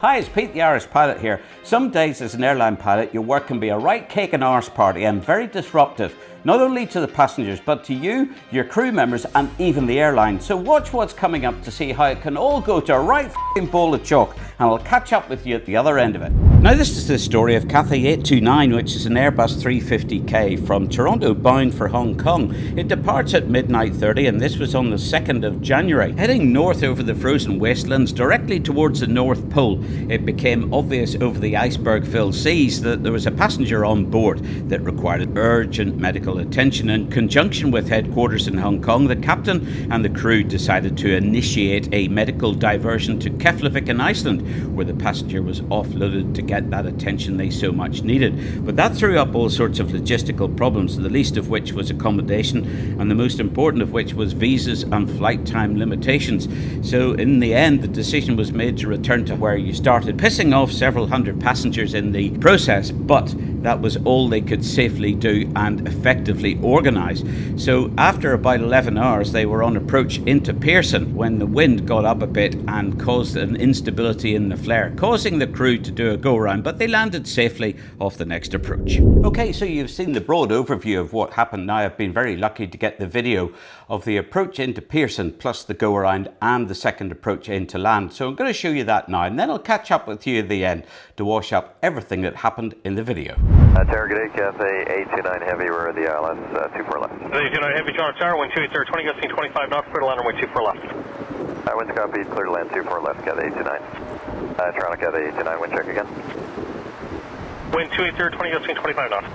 Hi, it's Pete the Irish pilot here. Some days as an airline pilot, your work can be a right cake and arse party and very disruptive, not only to the passengers, but to you, your crew members and even the airline. So watch what's coming up to see how it can all go to a right f***ing bowl of chalk, and I'll catch up with you at the other end of it. Now this is the story of Cathay A350, which is an Airbus 350K from Toronto bound for Hong Kong. It departs at midnight 30 and this was on the 2nd of January. Heading north over the frozen wastelands directly towards the North Pole, it became obvious over the iceberg-filled seas that there was a passenger on board that required urgent medical attention. In conjunction with headquarters in Hong Kong, the captain and the crew decided to initiate a medical diversion to Keflavik in Iceland, where the passenger was offloaded to get that attention they so much needed. But that threw up all sorts of logistical problems, the least of which was accommodation, and the most important of which was visas and flight time limitations. So in the end, the decision was made to return to where you started, pissing off several hundred passengers in the process, but that was all they could safely do and effectively organise. So after about 11 hours, they were on approach into Pearson when the wind got up a bit and caused an instability in the flare, causing the crew to do a go-around, but they landed safely off the next approach. Okay, so you've seen the broad overview of what happened. Now I've been very lucky to get the video of the approach into Pearson, plus the go-around and the second approach into land. So I'm going to show you that now, and then I'll catch up with you at the end to wash up everything that happened in the video. Target 8, Cathay A350 Heavy, we're in the islands, 24 left. A350 Heavy, Charles Tower, wind 280, gusting 25 knots, clear to land, runway 24 left. Wind's copied, clear to land, 24 left, Cathay A350. Toronto, Cathay A350, wind check again. Wind 280, gusting 25 knots.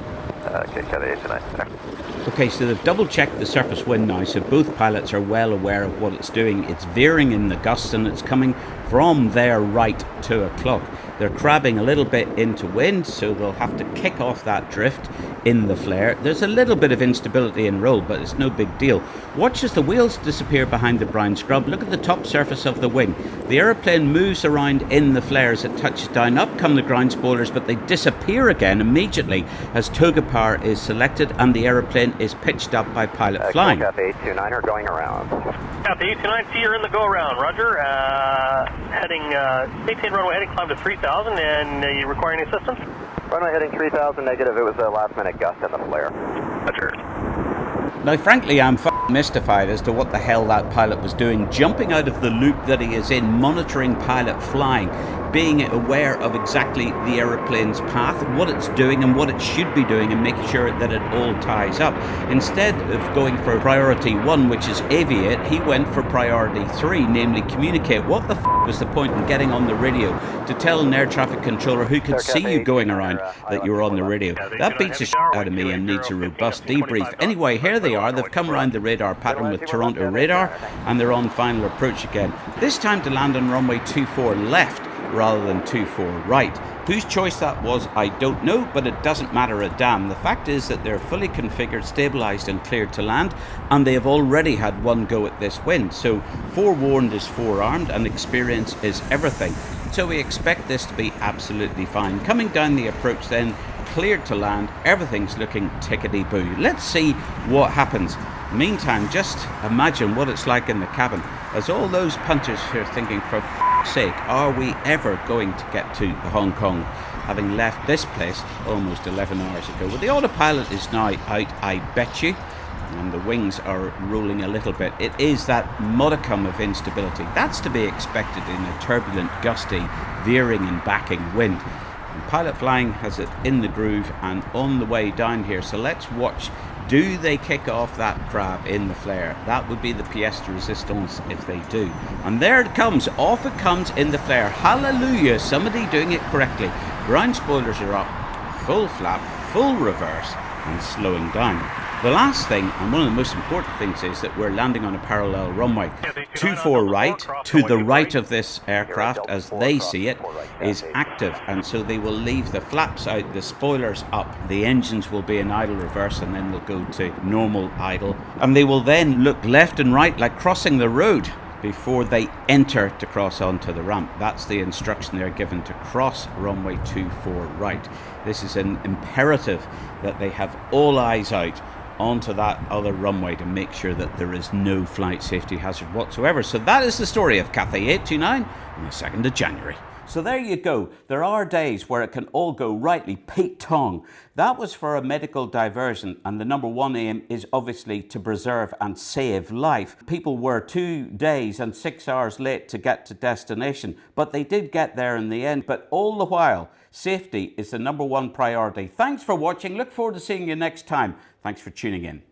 Okay, Cathay A350. Okay, so they've double checked the surface wind now, so both pilots are well aware of what it's doing. It's veering in the gusts and it's coming from their right 2 o'clock. They're crabbing a little bit into wind, so they'll have to kick off that drift in the flare. There's a little bit of instability in roll, but it's no big deal. Watch as the wheels disappear behind the brown scrub. Look at the top surface of the wing. The aeroplane moves around in the flare as it touches down. Up come the ground spoilers, but they disappear again immediately as toga power is selected and the aeroplane is pitched up by pilot flying. Cathay A350 are going around. Cathay A350, see you're in the go-around, roger. Heading, maintain runway heading, climb to 3,000, and you require any assistance? Runway heading 3,000 negative, it was a last minute gust in the flare. Roger. Now frankly, I'm mystified as to what the hell that pilot was doing, jumping out of the loop that he is in, monitoring pilot flying, being aware of exactly the aeroplane's path, what it's doing and what it should be doing, and making sure that it all ties up. Instead of going for priority 1, which is aviate, he went for priority 3, namely communicate. What the was the point in getting on the radio to tell an air traffic controller who could see you going around that you were on the radio? That beats the shit out of me and needs a robust debrief. Anyway, here they are. They've come around the radar pattern with Toronto radar and they're on final approach again. This time to land on runway 24 left rather than 24 right. Whose choice that was, I don't know, but it doesn't matter a damn. The fact is that they're fully configured, stabilised and cleared to land, and they have already had one go at this wind. So forewarned is forearmed and experience is everything. So we expect this to be absolutely fine. Coming down the approach then, cleared to land, everything's looking tickety-boo. Let's see what happens. Meantime, just imagine what it's like in the cabin as all those punters are thinking, for f***'s sake, are we ever going to get to Hong Kong, having left this place almost 11 hours ago? Well, the autopilot is now out, I bet you, and the wings are rolling a little bit. It is that modicum of instability. That's to be expected in a turbulent, gusty, veering and backing wind. And pilot flying has it in the groove and on the way down here. So let's watch. Do they kick off that crab in the flare? That would be the pièce de résistance if they do. And there it comes. Off it comes in the flare. Hallelujah. Somebody doing it correctly. Ground spoilers are up. Full flap, full reverse and slowing down. The last thing, and one of the most important things, is that we're landing on a parallel runway. 24 right, to the right of this aircraft, as they see it, is active, and so they will leave the flaps out, the spoilers up, the engines will be in idle reverse, and then they'll go to normal idle. And they will then look left and right like crossing the road before they enter to cross onto the ramp. That's the instruction they're given, to cross runway 24 right. This is an imperative that they have all eyes out onto that other runway to make sure that there is no flight safety hazard whatsoever. So that is the story of Cathay A350 on the 2nd of January. So there you go. There are days where it can all go rightly Pete Tong. That was for a medical diversion, and the number one aim is obviously to preserve and save life. People were 2 days and 6 hours late to get to destination, but they did get there in the end. But all the while, safety is the number one priority. Thanks for watching. Look forward to seeing you next time. Thanks for tuning in.